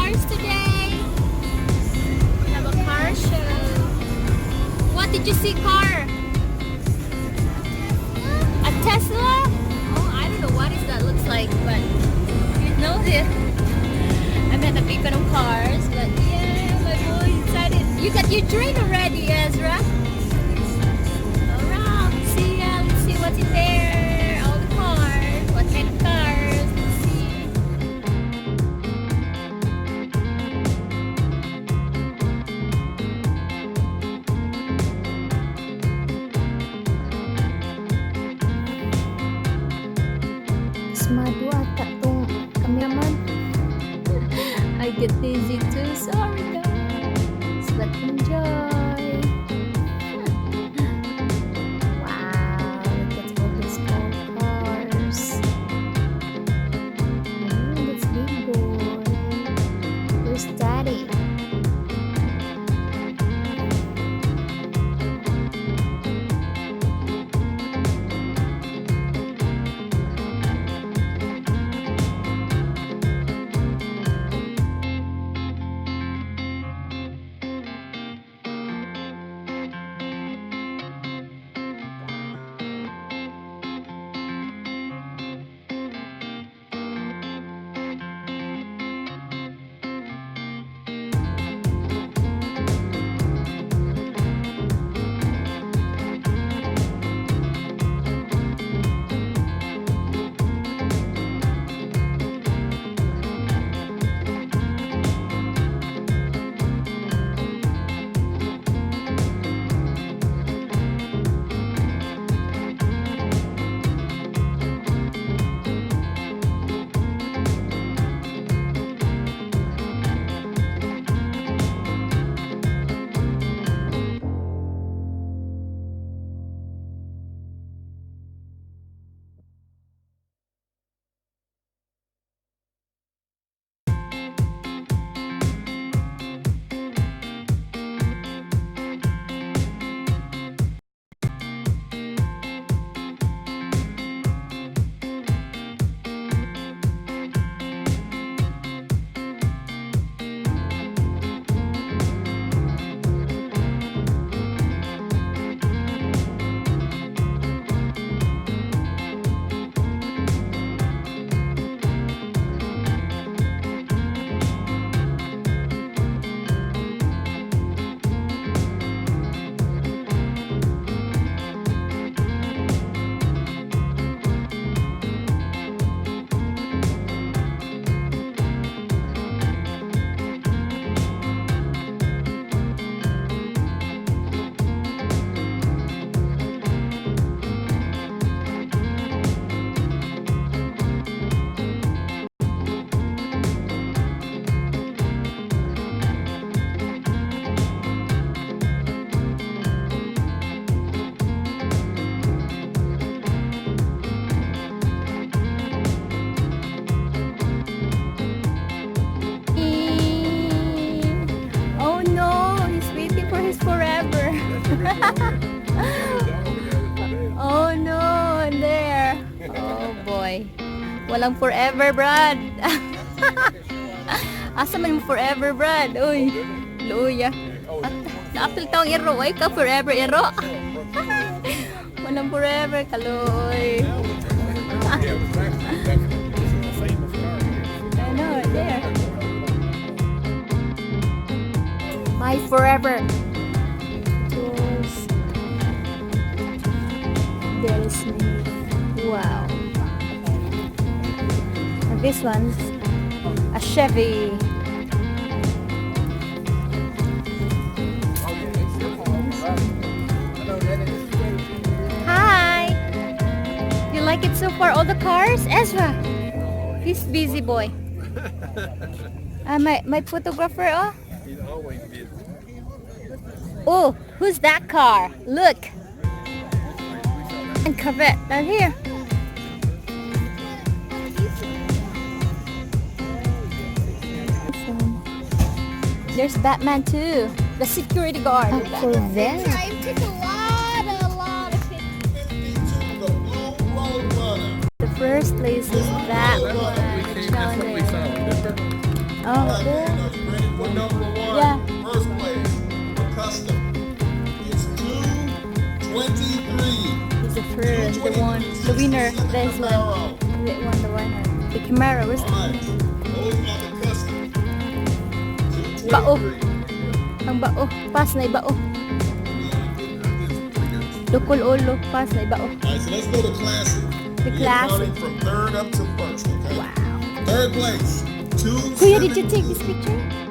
cars today. We have a car show. What did you see, car? A Tesla? Oh, I don't know what is that looks like, but you know this. I'm at the beacon of cars, but yeah, my boy excited. You got your drink already, Ezra? Alright, let's see what's in there. All the cars, what kind of cars? Let's see. Smado ata tong cameraman. I get dizzy too. Sorry guys. But enjoy. Wow, look at all these old cars. That's big boy. Where's daddy? Oh no, he's waiting for his forever. Oh no, there. Oh boy. Walang forever, Brad. Asa man yung forever, Brad? Uy, luya. Naapil taong iro. Ay ka forever, iro. Walang forever, kaloy. I know, there. My forever. There is me. Wow. And this one's a Chevy. Hi. You like it so far? All the cars? Ezra. He's busy boy. My photographer, oh. He's always busy. Oh, who's that car? Look. And Corvette down here. There's Batman too. The security guard. A Corvette. I took a lot of pictures. The first place is that one. That's what we saw. Oh, good. 23. He's the first, the one, the winner. This one. The winner. The Camaro. Where's All right. Those are the custom. Bao. 223. Ang bao. Pas na ibao. Dukol ulo. Pas na ibao. All right, so let's go to classic. The We are classic. counting from third up to first, okay? Wow. Third place, Kuya, did you 272. take this picture?